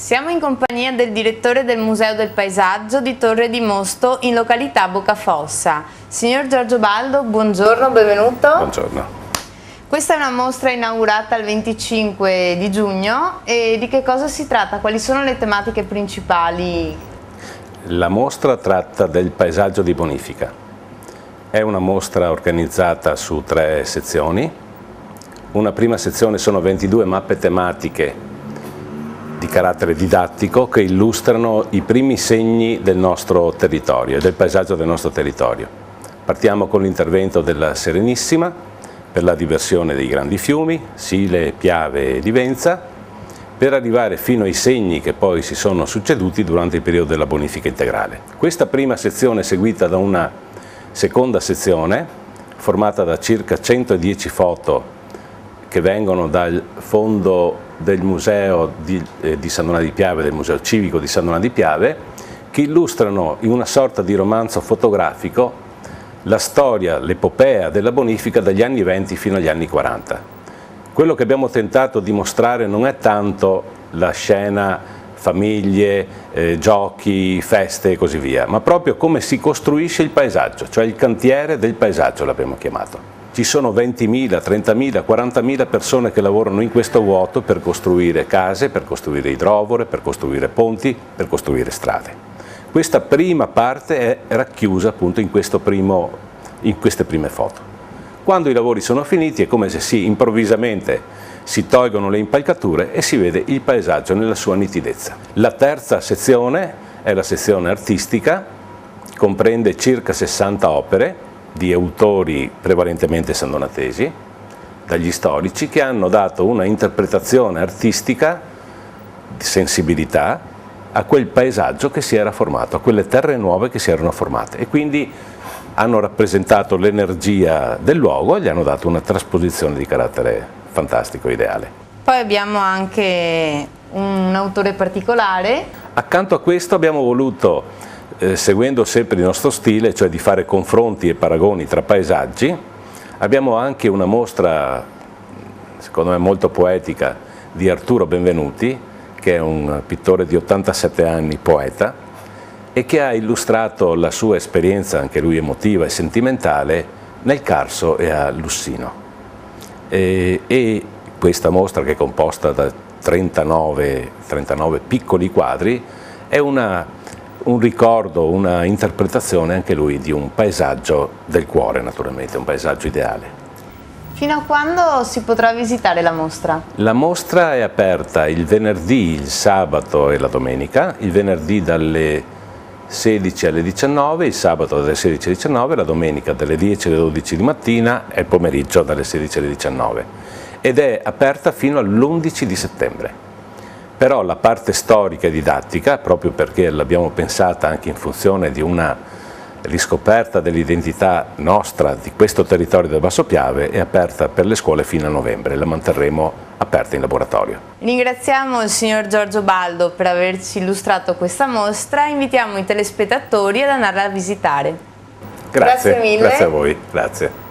Siamo in compagnia del direttore del Museo del Paesaggio di Torre di Mosto in località Bocafossa. Signor Giorgio Baldo, buongiorno, benvenuto. Buongiorno. Questa è una mostra inaugurata il 25 di giugno e di che cosa si tratta? Quali sono le tematiche principali? La mostra tratta del paesaggio di bonifica. È una mostra organizzata su 3 sezioni. Una prima sezione sono 22 mappe tematiche di carattere didattico che illustrano i primi segni del nostro territorio e del paesaggio del nostro territorio. Partiamo con l'intervento della Serenissima per la diversione dei grandi fiumi, Sile, Piave e Livenza, per arrivare fino ai segni che poi si sono succeduti durante il periodo della bonifica integrale. Questa prima sezione è seguita da una seconda sezione formata da circa 110 foto che vengono dal fondo del Museo di San Donà di Piave, del Museo Civico di San Donà di Piave, che illustrano in una sorta di romanzo fotografico la storia, l'epopea della bonifica dagli anni 20 fino agli anni 40. Quello che abbiamo tentato di mostrare non è tanto la scena, famiglie, giochi, feste e così via, ma proprio come si costruisce il paesaggio, cioè il cantiere del paesaggio l'abbiamo chiamato. Ci sono 20.000, 30.000, 40.000 persone che lavorano in questo vuoto per costruire case, per costruire idrovore, per costruire ponti, per costruire strade. Questa prima parte è racchiusa appunto in queste prime foto. Quando i lavori sono finiti è come se improvvisamente si tolgono le impalcature e si vede il paesaggio nella sua nitidezza. La terza sezione è la sezione artistica, comprende circa 60 opere di autori prevalentemente sandonatesi, dagli storici, che hanno dato una interpretazione artistica di sensibilità a quel paesaggio che si era formato, a quelle terre nuove che si erano formate, e quindi hanno rappresentato l'energia del luogo e gli hanno dato una trasposizione di carattere fantastico, ideale. Poi abbiamo anche un autore particolare. Accanto a questo abbiamo voluto, seguendo sempre il nostro stile, cioè di fare confronti e paragoni tra paesaggi, abbiamo anche una mostra, secondo me molto poetica, di Arturo Benvenuti, che è un pittore di 87 anni, poeta, e che ha illustrato la sua esperienza, anche lui emotiva e sentimentale, nel Carso e a Lussino. E questa mostra, che è composta da 39 piccoli quadri, è un ricordo, una interpretazione anche lui di un paesaggio del cuore, naturalmente, un paesaggio ideale. Fino a quando si potrà visitare la mostra? La mostra è aperta il venerdì, il sabato e la domenica, il venerdì dalle 16 alle 19, il sabato dalle 16 alle 19, la domenica dalle 10 alle 12 di mattina e il pomeriggio dalle 16 alle 19, ed è aperta fino all'11 di settembre. Però la parte storica e didattica, proprio perché l'abbiamo pensata anche in funzione di una riscoperta dell'identità nostra di questo territorio del Basso Piave, è aperta per le scuole fino a novembre, la manterremo aperta in laboratorio. Ringraziamo il signor Giorgio Baldo per averci illustrato questa mostra e invitiamo i telespettatori ad andarla a visitare. Grazie mille. Grazie a voi, grazie.